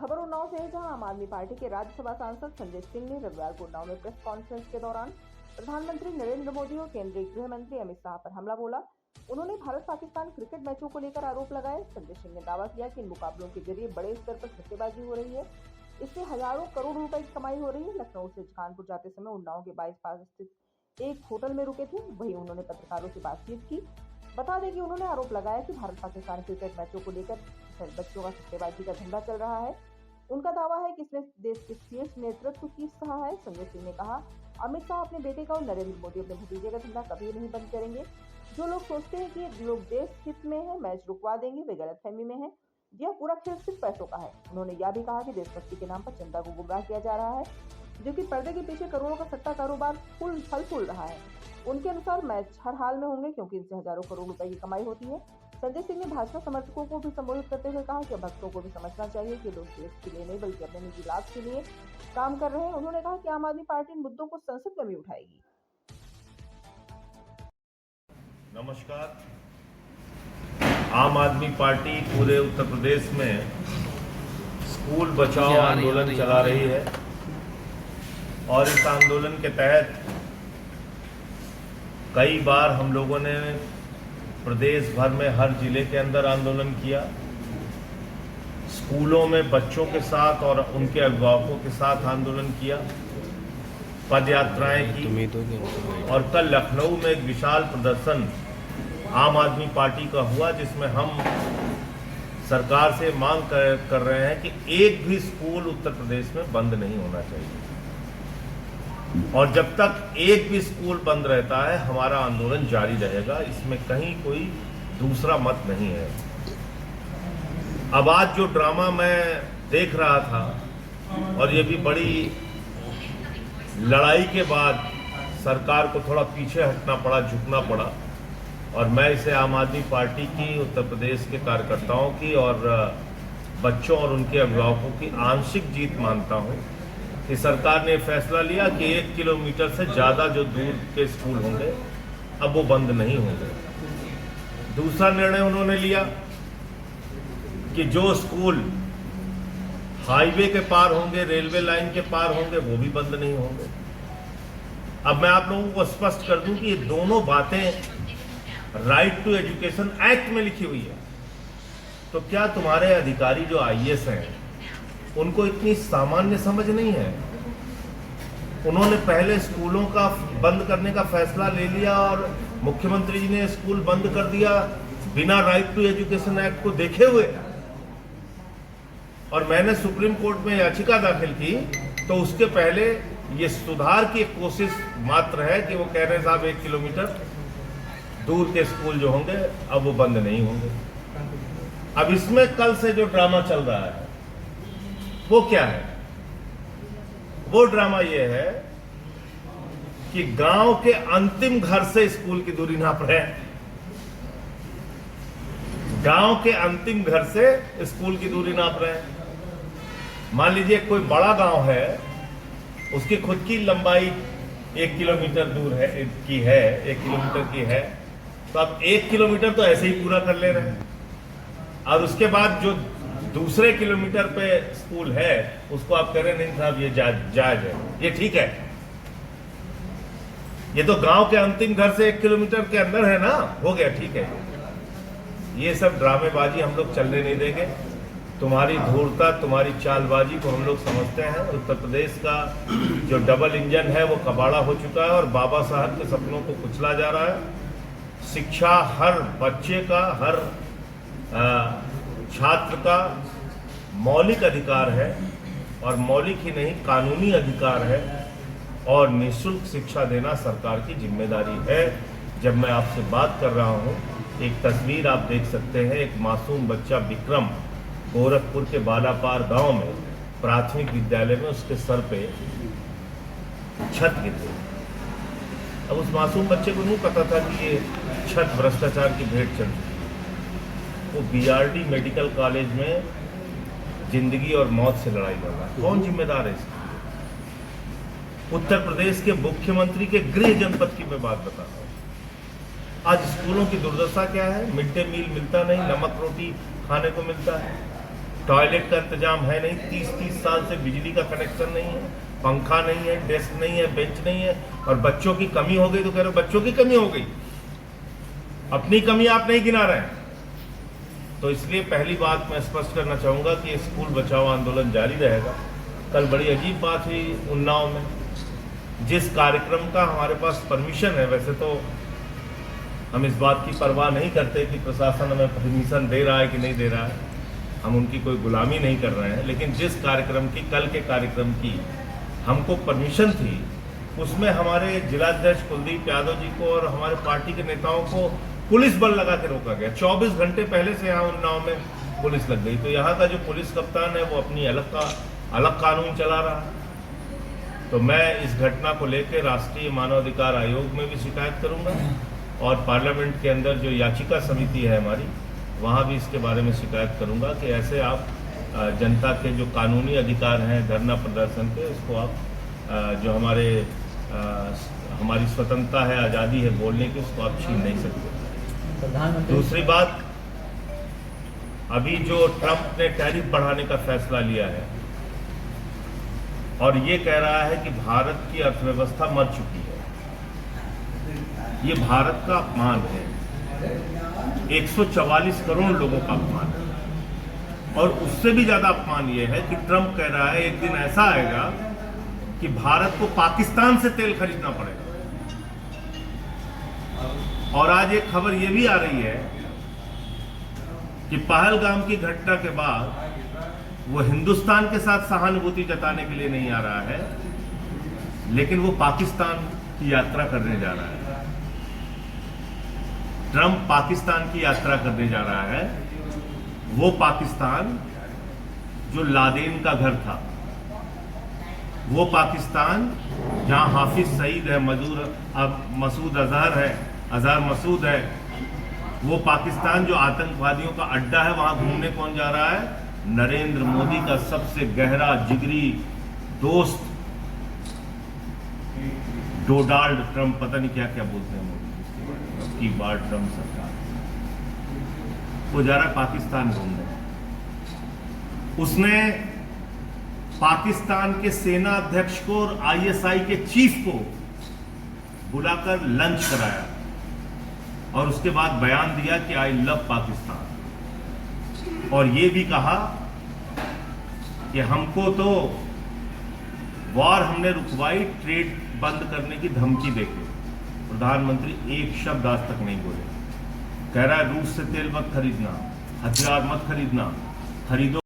खबर उन्नाव से है, जहां आम आदमी पार्टी के राज्यसभा सांसद संजय सिंह ने रविवार को उन्नाव में प्रेस कॉन्फ्रेंस के दौरान प्रधानमंत्री नरेंद्र मोदी और केंद्रीय गृह मंत्री अमित शाह पर हमला बोला। उन्होंने भारत पाकिस्तान क्रिकेट मैचों को लेकर आरोप लगाए। संजय सिंह ने दावा किया कि इन मुकाबलों के जरिए बड़े स्तर पर सट्टेबाजी हो रही है, इससे हजारों करोड़ रुपए की कमाई हो रही है। लखनऊ से कानपुर जाते समय उन्नाव के 22 पास स्थित एक होटल में रुके थे। वहीं उन्होंने पत्रकारों से बातचीत की। बता दें कि उन्होंने आरोप लगाया कि भारत पाकिस्तान क्रिकेट मैचों को लेकर बच्चों का सट्टेबाजी का धंधा चल रहा है। उनका दावा है कि इसमें देश के शीर्ष नेतृत्व की सलाह है। संजय सिंह ने कहा, अमित शाह अपने बेटे का और नरेंद्र मोदी अपने भतीजे का धंधा कभी नहीं बंद करेंगे। जो लोग सोचते हैं कि लोग देश हित में है, मैच रुकवा देंगे, वे गलतफहमी में है। यह पूरा खेल सिर्फ पैसों का है। उन्होंने यह भी कहा कि देशभक्ति के नाम पर जनता को गुमराह किया जा रहा है, जो कि पर्दे के पीछे करोड़ों का सट्टा कारोबार फल फूल रहा है। उनके अनुसार मैच हर हाल में होंगे, क्योंकि इनसे हजारों करोड़ रुपए की कमाई होती है। संजय सिंह ने भाजपा समर्थकों को भी संबोधित करते हुए कहा कि भक्तों को भी समझना चाहिए कि लोग देश के लिए नहीं बल्कि अपने निजी लाभ के लिए काम कर रहे हैं। उन्होंने कहा कि आम आदमी पार्टी इन मुद्दों को संसद में भी उठाएगी। नमस्कार। आम आदमी पार्टी पूरे उत्तर प्रदेश में स्कूल बचाओ आंदोलन चला रही है और इस आंदोलन के तहत कई बार हम लोगों ने प्रदेश भर में हर जिले के अंदर आंदोलन किया। स्कूलों में बच्चों के साथ और उनके अभिभावकों के साथ आंदोलन किया, पद यात्राएं की और कल लखनऊ में एक विशाल प्रदर्शन आम आदमी पार्टी का हुआ, जिसमें हम सरकार से मांग कर रहे हैं कि एक भी स्कूल उत्तर प्रदेश में बंद नहीं होना चाहिए और जब तक एक भी स्कूल बंद रहता है हमारा आंदोलन जारी रहेगा। इसमें कहीं कोई दूसरा मत नहीं है। अब आज जो ड्रामा मैं देख रहा था और ये भी बड़ी लड़ाई के बाद सरकार को थोड़ा पीछे हटना पड़ा, झुकना पड़ा, और मैं इसे आम आदमी पार्टी की, उत्तर प्रदेश के कार्यकर्ताओं की और बच्चों और उनके अभिभावकों की आंशिक जीत मानता हूं कि सरकार ने फैसला लिया कि 1 किलोमीटर से ज़्यादा जो दूर के स्कूल होंगे अब वो बंद नहीं होंगे। दूसरा निर्णय उन्होंने लिया कि जो स्कूल हाईवे के पार होंगे, रेलवे लाइन के पार होंगे, वो भी बंद नहीं होंगे। अब मैं आप लोगों को स्पष्ट कर दूं कि ये दोनों बातें राइट टू एजुकेशन एक्ट में लिखी हुई है। तो क्या तुम्हारे अधिकारी जो आईएएस हैं उनको इतनी सामान्य समझ नहीं है? उन्होंने पहले स्कूलों का बंद करने का फैसला ले लिया और मुख्यमंत्री जी ने स्कूल बंद कर दिया बिना राइट टू एजुकेशन एक्ट को देखे हुए। और मैंने सुप्रीम कोर्ट में याचिका दाखिल की तो उसके पहले ये सुधार की एक कोशिश मात्र है कि वो कह रहे हैं साहब 1 किलोमीटर दूर के स्कूल जो होंगे अब वो बंद नहीं होंगे। अब इसमें कल से जो ड्रामा चल रहा है वो क्या है? वो ड्रामा ये है कि गांव के अंतिम घर से स्कूल की दूरी नाप रहे हैं। गांव के अंतिम घर से स्कूल की दूरी नाप रहे हैं। मान लीजिए कोई बड़ा गांव है, उसकी खुद की लंबाई 1 किलोमीटर दूर है 1 किलोमीटर की है, तो अब 1 किलोमीटर तो ऐसे ही पूरा कर ले रहे हैं और उसके बाद जो दूसरे किलोमीटर पे स्कूल है उसको आप कह रहे नहीं साहब ये जायज है, ये ठीक है। ये तो गांव के अंतिम घर से 1 किलोमीटर के अंदर है ना, हो गया, ठीक है। ये सब ड्रामेबाजी हम लोग चलने नहीं देंगे। तुम्हारी धूर्तता, तुम्हारी चालबाजी को हम लोग समझते हैं। उत्तर प्रदेश का जो डबल इंजन है वो कबाड़ा हो चुका है और बाबा साहब के सपनों को कुचला जा रहा है। शिक्षा हर बच्चे का, हर छात्र का मौलिक अधिकार है और मौलिक ही नहीं कानूनी अधिकार है और निःशुल्क शिक्षा देना सरकार की जिम्मेदारी है। जब मैं आपसे बात कर रहा हूं, एक तस्वीर आप देख सकते हैं, एक मासूम बच्चा विक्रम गोरखपुर के बालापार गांव में प्राथमिक विद्यालय में उसके सर पे छत गिर गई। अब उस मासूम बच्चे को नहीं पता था कि ये छत भ्रष्टाचार की भेंट चढ़ चुकी। वो बीआरडी मेडिकल कॉलेज में जिंदगी और मौत से लड़ाई लड़ रहा है। कौन जिम्मेदार है इसके? उत्तर प्रदेश के मुख्यमंत्री के गृह जनपद की मैं बात बता रहा हूं। आज स्कूलों की दुर्दशा क्या है? मिड डे मील मिलता नहीं, नमक रोटी खाने को मिलता है। टॉयलेट का इंतजाम है नहीं, 30-30 साल से बिजली का कनेक्शन नहीं है, पंखा नहीं है, डेस्क नहीं है, बेंच नहीं है, और बच्चों की कमी हो गई तो कह रहे हो बच्चों की कमी हो गई। अपनी कमी आप नहीं गिना रहे हैं। तो इसलिए पहली बात मैं स्पष्ट करना चाहूंगा कि स्कूल बचाओ आंदोलन जारी रहेगा। कल बड़ी अजीब बात हुई उन्नाव में, जिस कार्यक्रम का हमारे पास परमिशन है, वैसे तो हम इस बात की परवाह नहीं करते कि प्रशासन हमें परमिशन दे रहा है कि नहीं दे रहा है, हम उनकी कोई गुलामी नहीं कर रहे हैं, लेकिन जिस कार्यक्रम की, कल के कार्यक्रम की हमको परमिशन थी, उसमें हमारे जिलाध्यक्ष कुलदीप यादव जी को और हमारे पार्टी के नेताओं को पुलिस बल लगा के रोका गया। 24 घंटे पहले से यहाँ उन्नाव में पुलिस लग गई। तो यहाँ का जो पुलिस कप्तान है वो अपनी अलग कानून चला रहा है। तो मैं इस घटना को लेकर राष्ट्रीय मानवाधिकार आयोग में भी शिकायत करूंगा, और पार्लियामेंट के अंदर जो याचिका समिति है हमारी, वहाँ भी इसके बारे में शिकायत करूंगा कि ऐसे आप जनता के जो कानूनी अधिकार हैं धरना प्रदर्शन के, इसको आप जो हमारी स्वतंत्रता है, आज़ादी है बोलने की, उसको आप छीन नहीं सकते। दूसरी बात, अभी जो ट्रंप ने टैरिफ बढ़ाने का फैसला लिया है और ये कह रहा है कि भारत की अर्थव्यवस्था मर चुकी है, ये भारत का अपमान है। 144 करोड़ लोगों का अपमान है। और उससे भी ज्यादा अपमान यह है कि ट्रंप कह रहा है एक दिन ऐसा आएगा कि भारत को पाकिस्तान से तेल खरीदना पड़ेगा। और आज एक खबर यह भी आ रही है कि पहलगाम की घटना के बाद वो हिंदुस्तान के साथ सहानुभूति जताने के लिए नहीं आ रहा है, लेकिन वो पाकिस्तान की यात्रा करने जा रहा है। ट्रंप पाकिस्तान की यात्रा करने जा रहा है, वो पाकिस्तान जो लादेन का घर था, वो पाकिस्तान जहां हाफिज सईद है, मसूद अजहर मसूद है, वो पाकिस्तान जो आतंकवादियों का अड्डा है, वहां घूमने कौन जा रहा है? नरेंद्र मोदी का सबसे गहरा जिगरी दोस्त डोनाल्ड ट्रंप, पता नहीं क्या क्या बोलते हैं मोदी की बार ट्रंप सरकार, वो जा रहा है पाकिस्तान घूमने। उसने पाकिस्तान के सेना अध्यक्ष को और आईएसआई के चीफ को बुलाकर लंच कराया और उसके बाद बयान दिया कि आई लव पाकिस्तान, और ये भी कहा कि हमको तो वॉर हमने रुकवाई, ट्रेड बंद करने की धमकी देके। प्रधानमंत्री एक शब्द आज तक नहीं बोले। कह रहा है रूस से तेल मत खरीदना, हथियार मत खरीदना, खरीदो